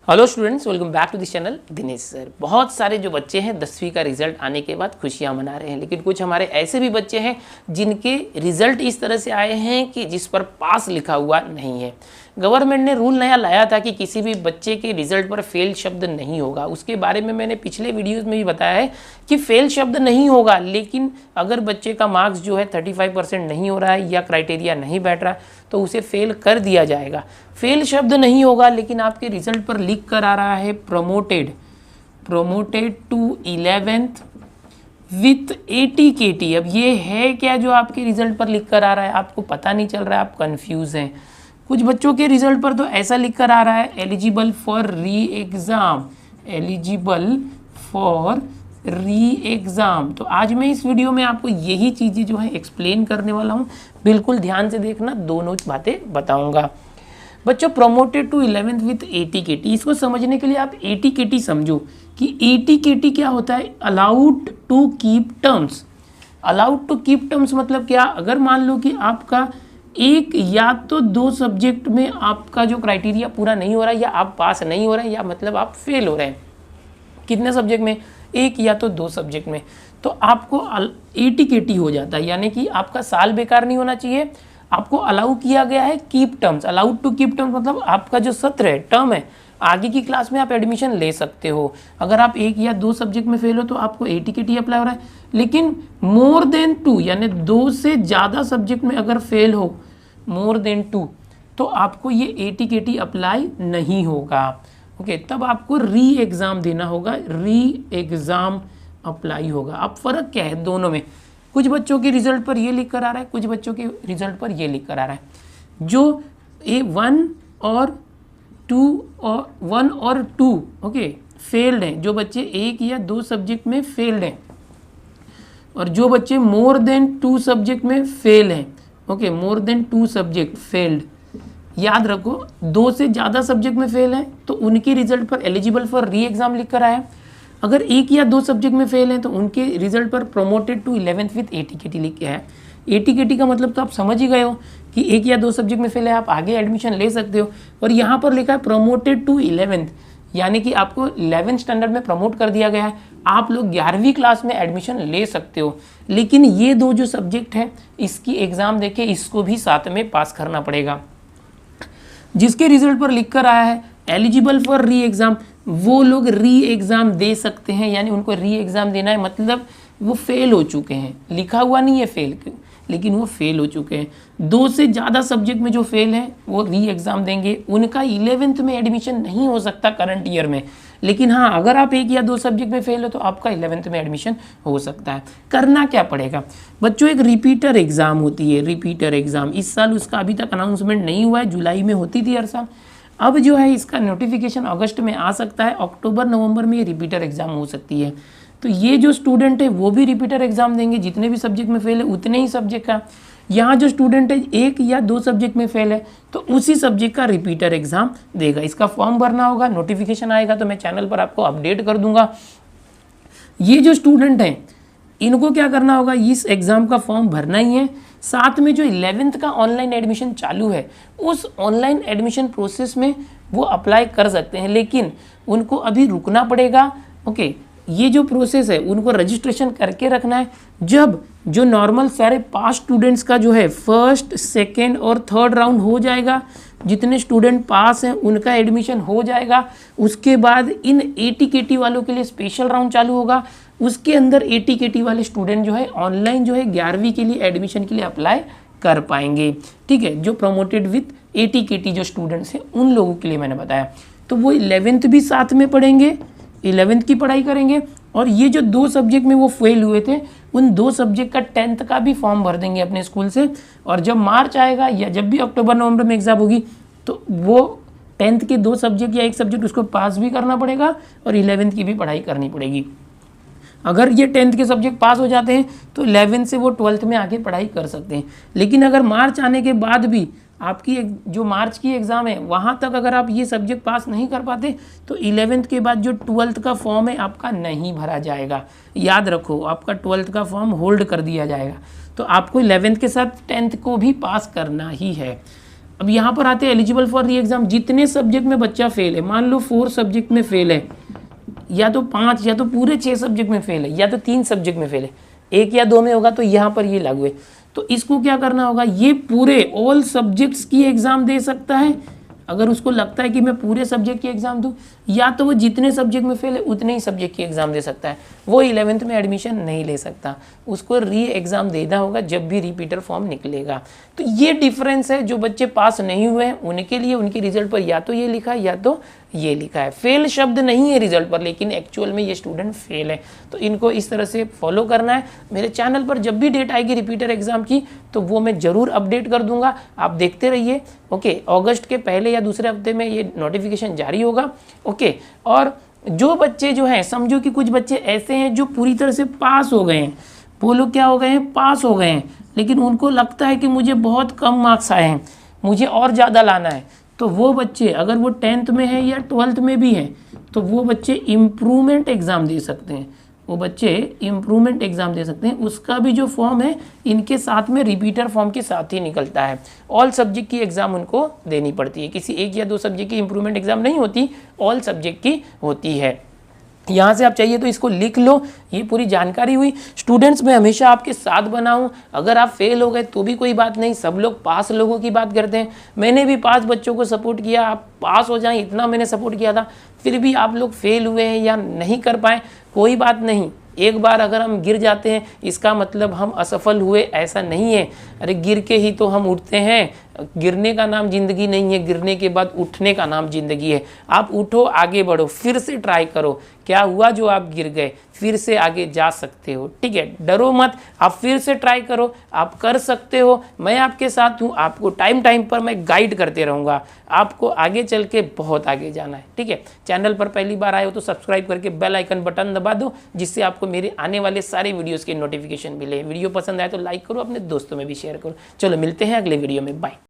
Hello students, welcome back to this channel. Dinesh sir. बहुत सारे जो बच्चे हैं 10वीं का रिजल्ट आने के बाद खुशियां मना रहे हैं, लेकिन कुछ हमारे ऐसे भी बच्चे हैं जिनके रिजल्ट इस तरह से आए हैं कि जिस पर पास लिखा हुआ नहीं है। गवर्नमेंट ने रूल नया लाया था कि किसी भी बच्चे के रिजल्ट पर फेल शब्द नहीं होगा। उसके बारे में मैंने पिछले वीडियोस में भी बताया है कि फेल शब्द नहीं होगा, लेकिन अगर बच्चे का मार्क्स जो है 35% नहीं हो रहा है या क्राइटेरिया नहीं बैठ रहा तो उसे फेल कर दिया जाएगा। फेल शब्द नहीं होगा, लेकिन आपके रिजल्ट पर लिख कर आ रहा है promoted to 11th with 80 KT। अब ये है क्या जो आपके रिजल्ट पर लिख कर आ रहा है? आपको पता नहीं चल रहा है, आप कंफ्यूज हैं। कुछ बच्चों के रिजल्ट पर तो ऐसा लिख कर आ रहा है एलिजिबल फॉर री एग्ज़ाम। तो आज मैं इस वीडियो में आपको यही चीज़ें जो है एक्सप्लेन करने वाला हूँ। बिल्कुल ध्यान से देखना, दोनों बातें बताऊंगा। बच्चों, promoted to 11th with 80 KT, इसको समझने के लिए आप 80 KT समझो कि 80 KT क्या होता है? Allowed to keep terms. Allowed to keep terms मतलब क्या? अगर मान लो कि आपका एक या तो दो सब्जेक्ट में आपका जो क्राइटेरिया पूरा नहीं हो रहा है, या आप पास नहीं हो रहे हैं, या मतलब आप फेल हो रहे हैं। कितने सब्जेक्ट में? एक या तो दो सब्जेक्ट में, तो आपको 80 KT हो जाता है। यानी कि आपका साल बेकार नहीं होना चाहिए। आपको अलाउ किया गया है keep terms. Allowed to keep terms मतलब आपका जो सत्र है, टर्म है, आगे की क्लास में आप एडमिशन ले सकते हो। अगर आप एक या दो सब्जेक्ट में फेल हो तो आपको 80 KT अप्लाई हो रहा है। लेकिन मोर देन 2 यानी 2 से ज़्यादा सब्जेक्ट में अगर फेल हो, मोर देन 2, तो आपको ये 80 KT अप्लाई नहीं होगा। ओके, तब आपको री एग्ज़ाम देना होगा, री एग्ज़ाम अप्लाई होगा। अब फ़र्क क्या है दोनों में? कुछ बच्चों के रिजल्ट पर ये लिख कर आ रहा है, कुछ बच्चों के रिजल्ट पर ये लिख कर आ रहा है। जो A1 और 2 ओके फेल्ड हैं, जो बच्चे एक या दो सब्जेक्ट में फेल्ड हैं, और जो बच्चे मोर देन 2 सब्जेक्ट में फेल हैं, okay more than 2 subject failed, याद रखो 2 से ज़्यादा सब्जेक्ट में फेल हैं तो उनके रिजल्ट पर एलिजिबल फॉर री एग्ज़ाम लिख कर आया है। अगर एक या दो सब्जेक्ट में फेल हैं तो उनके रिजल्ट पर promoted to 11th with 80 KT लिख के है। 80 KT का मतलब तो आप समझ ही गए हो कि एक या दो सब्जेक्ट में फेल है, आप आगे एडमिशन ले सकते हो। और यहाँ पर लिखा है प्रमोटेड टू 11th, यानी कि आपको 11th स्टैंडर्ड में प्रमोट कर दिया गया है। आप लोग 11वीं क्लास में एडमिशन ले सकते हो। लेकिन ये दो जो सब्जेक्ट है, इसकी एग्ज़ाम देके इसको भी साथ में पास करना पड़ेगा। जिसके रिजल्ट पर लिख कर आया है एलिजिबल फॉर री एग्ज़ाम, वो लोग री एग्ज़ाम दे सकते हैं। यानी उनको री एग्ज़ाम देना है, मतलब वो फेल हो चुके हैं। लिखा हुआ नहीं है फेल, लेकिन वो फेल हो चुके हैं। 2 से ज़्यादा सब्जेक्ट में जो फेल हैं वो री एग्ज़ाम देंगे। उनका 11th में एडमिशन नहीं हो सकता करंट ईयर में, लेकिन हाँ अगर आप एक या दो सब्जेक्ट में फेल हो तो आपका 11th में एडमिशन हो सकता है। करना क्या पड़ेगा बच्चों? एक रिपीटर एग्ज़ाम होती है, रिपीटर एग्ज़ाम। इस साल उसका अभी तक अनाउंसमेंट नहीं हुआ है, जुलाई में होती थी हर साल। अब जो है इसका नोटिफिकेशन अगस्त में आ सकता है, अक्टूबर नवंबर में ये रिपीटर एग्ज़ाम हो सकती है। तो ये जो स्टूडेंट है वो भी रिपीटर एग्ज़ाम देंगे। जितने भी सब्जेक्ट में फेल है उतने ही सब्जेक्ट का। यहाँ जो स्टूडेंट है एक या दो सब्जेक्ट में फेल है तो उसी सब्जेक्ट का रिपीटर एग्ज़ाम देगा। इसका फॉर्म भरना होगा, नोटिफिकेशन आएगा तो मैं चैनल पर आपको अपडेट कर दूंगा। ये जो स्टूडेंट हैं इनको क्या करना होगा? इस एग्ज़ाम का फॉर्म भरना ही है। साथ में जो 11th का ऑनलाइन एडमिशन चालू है, उस ऑनलाइन एडमिशन प्रोसेस में वो अप्लाई कर सकते हैं, लेकिन उनको अभी रुकना पड़ेगा। ओके, ये जो प्रोसेस है उनको रजिस्ट्रेशन करके रखना है। जब जो नॉर्मल सारे पास स्टूडेंट्स का जो है फर्स्ट, सेकेंड और थर्ड राउंड हो जाएगा, जितने स्टूडेंट पास हैं उनका एडमिशन हो जाएगा, उसके बाद इन 80 KT वालों के लिए स्पेशल राउंड चालू होगा। उसके अंदर 80 KT वाले स्टूडेंट जो है ऑनलाइन जो है 11वीं के लिए एडमिशन के लिए अप्लाई कर पाएंगे। ठीक है, जो प्रमोटेड विथ 80 KT जो स्टूडेंट्स हैं उन लोगों के लिए मैंने बताया। तो वो 11th भी साथ में पढ़ेंगे, 11th की पढ़ाई करेंगे, और ये जो दो सब्जेक्ट में वो फेल हुए थे उन दो सब्जेक्ट का 10th का भी फॉर्म भर देंगे अपने स्कूल से। और जब मार्च आएगा या जब भी अक्टूबर नवंबर में एग्ज़ाम होगी तो वो 10th के दो सब्जेक्ट या एक सब्जेक्ट उसको पास भी करना पड़ेगा और 11th की भी पढ़ाई करनी पड़ेगी। अगर ये 10th के सब्जेक्ट पास हो जाते हैं तो 11th से वो 12th में आके पढ़ाई कर सकते हैं। लेकिन अगर मार्च आने के बाद भी आपकी जो मार्च की एग्ज़ाम है वहाँ तक अगर आप ये सब्जेक्ट पास नहीं कर पाते तो 11th के बाद जो 12th का फॉर्म है आपका नहीं भरा जाएगा। याद रखो, आपका 12th का फॉर्म होल्ड कर दिया जाएगा। तो आपको 11th के साथ 10th को भी पास करना ही है। अब यहाँ पर आते हैं एलिजिबल फॉर री एग्जाम। जितने सब्जेक्ट में बच्चा फेल है, मान लो 4 सब्जेक्ट में फेल है, या तो 5 या तो पूरे 6 सब्जेक्ट में फेल है, या तो 3 सब्जेक्ट में फेल है, 1 या 2 में होगा तो यहाँ पर ये लागू है। तो इसको क्या करना होगा, ये पूरे ऑल सब्जेक्ट्स की एग्जाम दे सकता है अगर उसको लगता है कि मैं पूरे सब्जेक्ट की एग्जाम दूं, या तो वो जितने सब्जेक्ट में फेल है उतने ही सब्जेक्ट की एग्जाम दे सकता है। वो 11th में एडमिशन नहीं ले सकता, उसको री एग्ज़ाम देना होगा जब भी रिपीटर फॉर्म निकलेगा। तो ये डिफरेंस है। जो बच्चे पास नहीं हुए हैं उनके लिए उनकी रिजल्ट पर या तो ये लिखा है या तो ये लिखा है। फेल शब्द नहीं है रिजल्ट पर, लेकिन एक्चुअल में ये स्टूडेंट फेल है। तो इनको इस तरह से फॉलो करना है। मेरे चैनल पर जब भी डेट आएगी रिपीटर एग्जाम की तो वो मैं ज़रूर अपडेट कर दूंगा, आप देखते रहिए। ओके, अगस्त के पहले या दूसरे हफ्ते में ये नोटिफिकेशन जारी होगा। ओके, और जो बच्चे जो हैं, समझो कि कुछ बच्चे ऐसे हैं जो पूरी तरह से पास हो गए हैं, वो लोग क्या हो गए हैं, पास हो गए हैं, लेकिन उनको लगता है कि मुझे बहुत कम मार्क्स आए हैं, मुझे और ज़्यादा लाना है। तो वो बच्चे अगर वो 10th में है या 12th में भी हैं तो वो बच्चे इम्प्रूवमेंट एग्ज़ाम दे सकते हैं। वो बच्चे इम्प्रूवमेंट एग्ज़ाम दे सकते हैं। उसका भी जो फॉर्म है इनके साथ में रिपीटर फॉर्म के साथ ही निकलता है। ऑल सब्जेक्ट की एग्ज़ाम उनको देनी पड़ती है, किसी 1 या 2 सब्जेक्ट की इम्प्रूवमेंट एग्ज़ाम नहीं होती, ऑल सब्जेक्ट की होती है। यहाँ से आप चाहिए तो इसको लिख लो, ये पूरी जानकारी हुई। स्टूडेंट्स मैं हमेशा आपके साथ बना हूँ, अगर आप फेल हो गए तो भी कोई बात नहीं, सब लोग पास लोगों की बात करते हैं। मैंने भी 5 बच्चों को सपोर्ट किया, आप पास हो जाएं इतना मैंने सपोर्ट किया था, फिर भी आप लोग फेल हुए हैं या नहीं कर पाए, कोई बात नहीं। एक बार अगर हम गिर जाते हैं इसका मतलब हम असफल हुए ऐसा नहीं है। अरे गिर के ही तो हम उठते हैं, गिरने का नाम जिंदगी नहीं है, गिरने के बाद उठने का नाम जिंदगी है। आप उठो, आगे बढ़ो, फिर से ट्राई करो। क्या हुआ जो आप गिर गए, फिर से आगे जा सकते हो, ठीक है। डरो मत, आप फिर से ट्राई करो, आप कर सकते हो। मैं आपके साथ हूँ, आपको टाइम टाइम पर मैं गाइड करते रहूँगा, आपको आगे चल के बहुत आगे जाना है, ठीक है। चैनल पर पहली बार आए हो तो सब्सक्राइब करके बेल आइकन बटन दबा दो, जिससे आपको मेरे आने वाले सारे वीडियोज़ के नोटिफिकेशन मिले। वीडियो पसंद आए तो लाइक करो, अपने दोस्तों में भी शेयर करो। चलो मिलते हैं अगले वीडियो में, बाय।